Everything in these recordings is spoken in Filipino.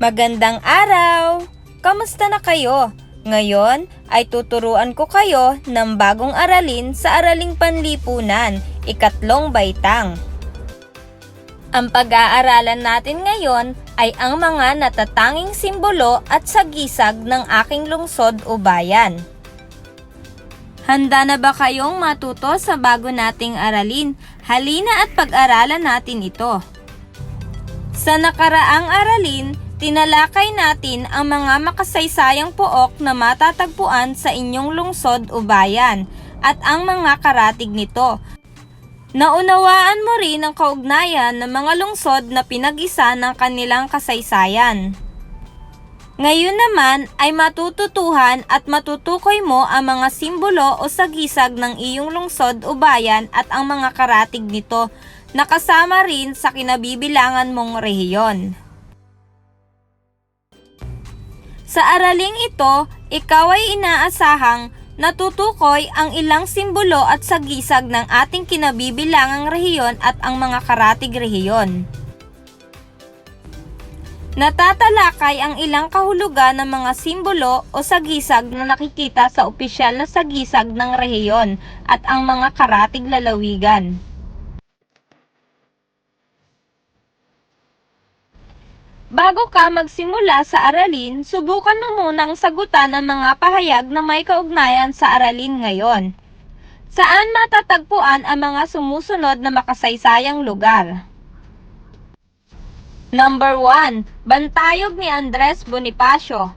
Magandang araw! Kamusta na kayo? Ngayon ay tuturuan ko kayo ng bagong aralin sa Araling Panlipunan, ikatlong baitang. Ang pag-aaralan natin ngayon ay ang mga natatanging simbolo at sagisag ng aking lungsod o bayan. Handa na ba kayong matuto sa bago nating aralin? Halina at pag-aralan natin ito. Sa nakaraang aralin, tinalakay natin ang mga makasaysayang pook na matatagpuan sa inyong lungsod o bayan at ang mga karatig nito. Naunawaan mo rin ang kaugnayan ng mga lungsod na pinag-isa ng kanilang kasaysayan. Ngayon naman ay matututuhan at matutukoy mo ang mga simbolo o sagisag ng iyong lungsod o bayan at ang mga karatig nito na kasama rin sa kinabibilangan mong rehiyon. Sa araling ito, ikaw ay inaasahang natutukoy ang ilang simbolo at sagisag ng ating kinabibilangang rehiyon at ang mga karatig rehiyon. Natatalakay ang ilang kahulugan ng mga simbolo o sagisag na nakikita sa opisyal na sagisag ng rehiyon at ang mga karatig lalawigan. Bago ka magsimula sa aralin, subukan mo munang sagutan ang mga pahayag na may kaugnayan sa aralin ngayon. Saan matatagpuan ang mga sumusunod na makasaysayang lugar? Number 1. Bantayog ni Andres Bonifacio.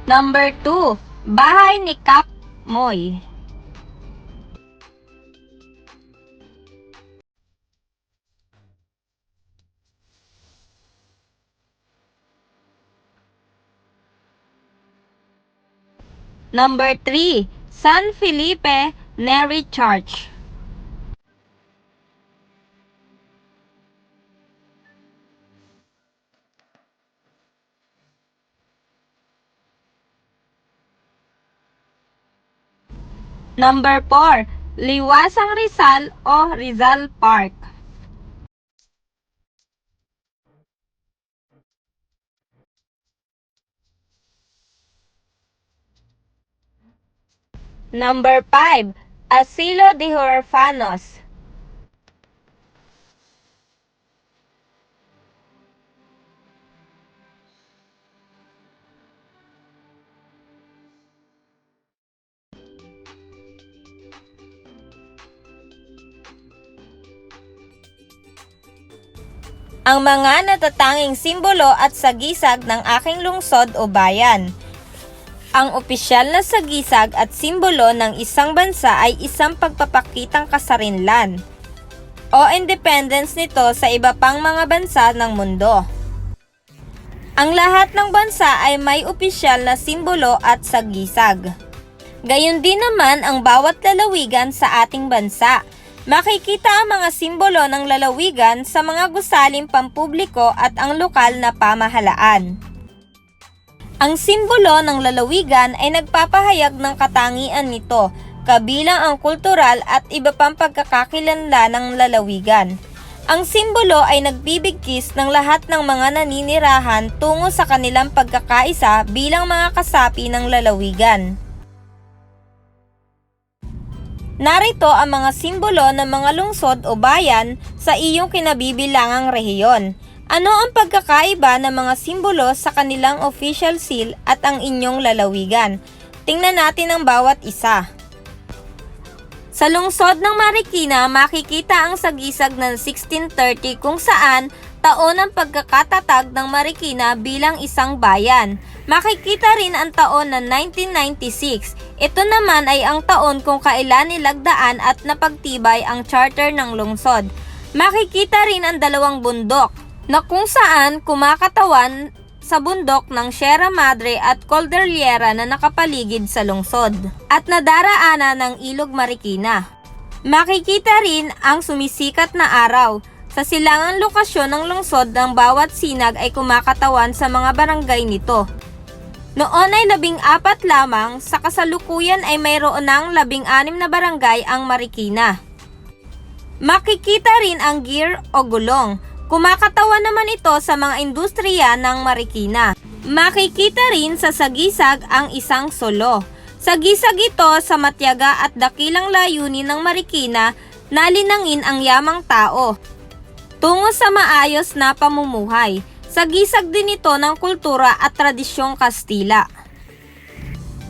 Number 2. Bahay ni Kap Moy. Number 3. San Felipe Neri Church. Number 4. Liwasang Rizal o Rizal Park. Number 5. Asilo de Huerfanos. Ang mga natatanging simbolo at sagisag ng aking lungsod o bayan. Ang opisyal na sagisag at simbolo ng isang bansa ay isang pagpapakitang kasarinlan o independence nito sa iba pang mga bansa ng mundo. Ang lahat ng bansa ay may opisyal na simbolo at sagisag. Gayon din naman ang bawat lalawigan sa ating bansa. Makikita ang mga simbolo ng lalawigan sa mga gusaling pampubliko at ang lokal na pamahalaan. Ang simbolo ng lalawigan ay nagpapahayag ng katangian nito, kabilang ang kultural at iba pang pagkakakilanlan ng lalawigan. Ang simbolo ay nagbibigkis ng lahat ng mga naninirahan tungo sa kanilang pagkakaisa bilang mga kasapi ng lalawigan. Narito ang mga simbolo ng mga lungsod o bayan sa iyong kinabibilangang rehiyon. Ano ang pagkakaiba ng mga simbolo sa kanilang official seal at ang inyong lalawigan? Tingnan natin ang bawat isa. Sa lungsod ng Marikina, makikita ang sagisag ng 1630 kung saan taon ang pagkakatatag ng Marikina bilang isang bayan. Makikita rin ang taon ng 1996. Ito naman ay ang taon kung kailan nilagdaan at napagtibay ang charter ng lungsod. Makikita rin ang dalawang bundok na kung saan kumakatawan sa bundok ng Sierra Madre at Cordillera na nakapaligid sa lungsod at nadaraanan ng Ilog Marikina. Makikita rin ang sumisikat na araw. Sa silangang lokasyon ng lungsod ng bawat sinag ay kumakatawan sa mga barangay nito. Noon ay 14 lamang, sa kasalukuyan ay mayroon ng 16 na barangay ang Marikina. Makikita rin ang gear o gulong. Kumakatawan naman ito sa mga industriya ng Marikina. Makikita rin sa sagisag ang isang solo. Sagisag ito sa matyaga at dakilang layunin ng Marikina na linangin ang yamang tao tungo sa maayos na pamumuhay. Sagisag din ito ng kultura at tradisyong Kastila.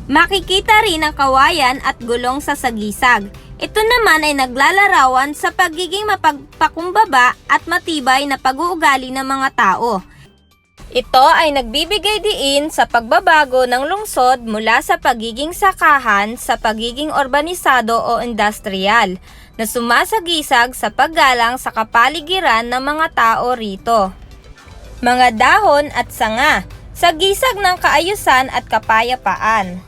Makikita rin ang kawayan at gulong sa sagisag. Ito naman ay naglalarawan sa pagiging mapagpakumbaba at matibay na pag-uugali ng mga tao. Ito ay nagbibigay diin sa pagbabago ng lungsod mula sa pagiging sakahan sa pagiging urbanisado o industrial, na sumasagisag sa paggalang sa kapaligiran ng mga tao rito. Mga dahon at sanga, sagisag ng kaayusan at kapayapaan.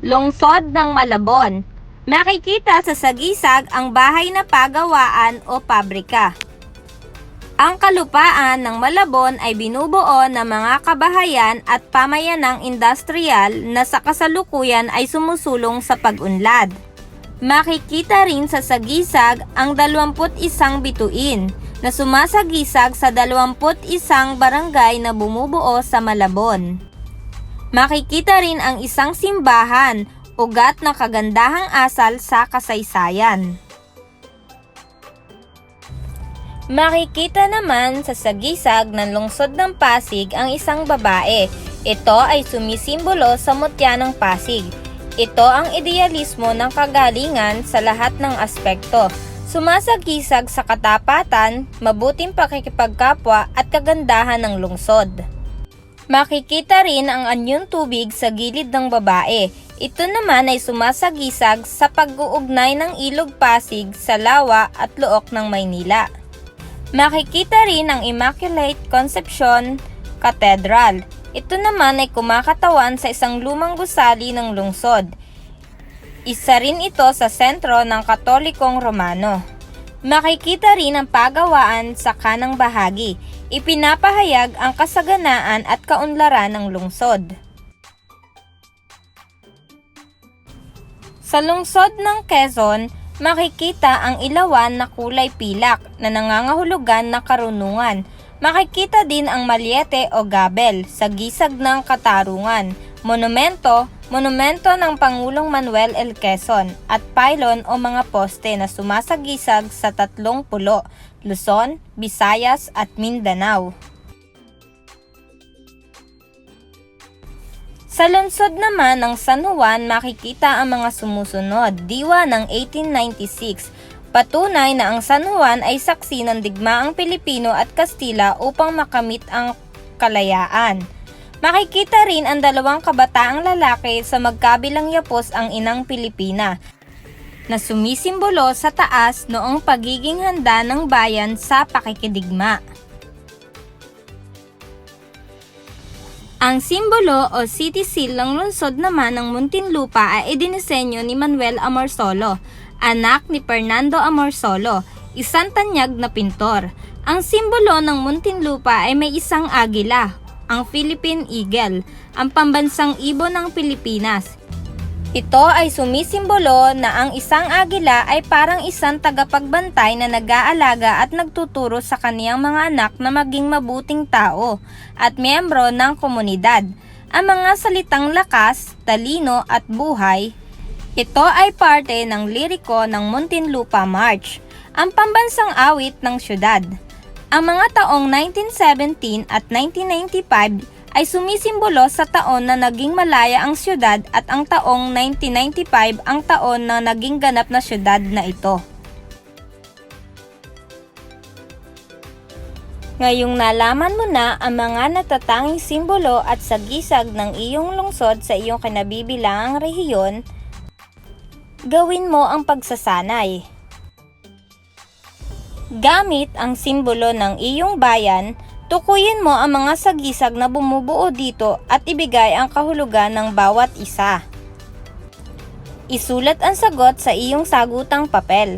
Lungsod ng Malabon. Makikita sa sagisag ang bahay na pagawaan o pabrika. Ang kalupaan ng Malabon ay binubuo ng mga kabahayan at pamayanang industrial na sa kasalukuyan ay sumusulong sa pag-unlad. Makikita rin sa sagisag ang 21 bituin na sumasagisag sa 21 barangay na bumubuo sa Malabon. Makikita rin ang isang simbahan, ugat ng kagandahang asal sa kasaysayan. Makikita naman sa sagisag ng lungsod ng Pasig ang isang babae. Ito ay sumisimbolo sa mutya ng Pasig. Ito ang idealismo ng kagalingan sa lahat ng aspekto. Sumasagisag sa katapatan, mabuting pakikipagkapwa at kagandahan ng lungsod. Makikita rin ang anyong tubig sa gilid ng babae. Ito naman ay sumasagisag sa pag-uugnay ng Ilog Pasig sa Lawa at Luok ng Maynila. Makikita rin ang Immaculate Conception Cathedral. Ito naman ay kumakatawan sa isang lumang gusali ng lungsod. Isa rin ito sa sentro ng Katolikong Romano. Makikita rin ang pagawaan sa kanang bahagi. Ipinapahayag ang kasaganaan at kaunlaran ng lungsod. Sa lungsod ng Quezon, makikita ang ilawan na kulay pilak na nangangahulugan na karunungan. Makikita din ang malyete o gabel sa gisag ng katarungan, monumento ng Pangulong Manuel L. Quezon at pylon o mga poste na sumasagisag sa 3 pulo, Luzon, Visayas at Mindanao. Sa lungsod naman ng San Juan, makikita ang mga sumusunod. Diwa ng 1896. Patunay na ang San Juan ay saksi ng digmaang Pilipino at Kastila upang makamit ang kalayaan. Makikita rin ang 2 kabataang lalaki sa magkabilang yapos ang inang Pilipina, na sumisimbolo sa taas noong pagiging handa ng bayan sa pakikidigma. Ang simbolo o city seal ng lungsod naman ng Muntinlupa ay idinisenyo ni Manuel Amorsolo, anak ni Fernando Amorsolo, isang tanyag na pintor. Ang simbolo ng Muntinlupa ay may isang agila, ang Philippine Eagle, ang pambansang ibon ng Pilipinas. Ito ay sumisimbolo na ang isang agila ay parang isang tagapagbantay na nag-aalaga at nagtuturo sa kaniyang mga anak na maging mabuting tao at miyembro ng komunidad. Ang mga salitang lakas, talino at buhay, ito ay parte ng liriko ng Muntinlupa March, ang pambansang awit ng syudad. Ang mga taong 1917 at 1995 ay sumisimbolo sa taon na naging malaya ang syudad at ang taong 1995 ang taon na naging ganap na syudad na ito. Ngayong nalaman mo na ang mga natatanging simbolo at sagisag ng iyong lungsod sa iyong kinabibilangang rehiyon, gawin mo ang pagsasanay. Gamit ang simbolo ng iyong bayan, tukuyin mo ang mga sagisag na bumubuo dito at ibigay ang kahulugan ng bawat isa. Isulat ang sagot sa iyong sagutang papel.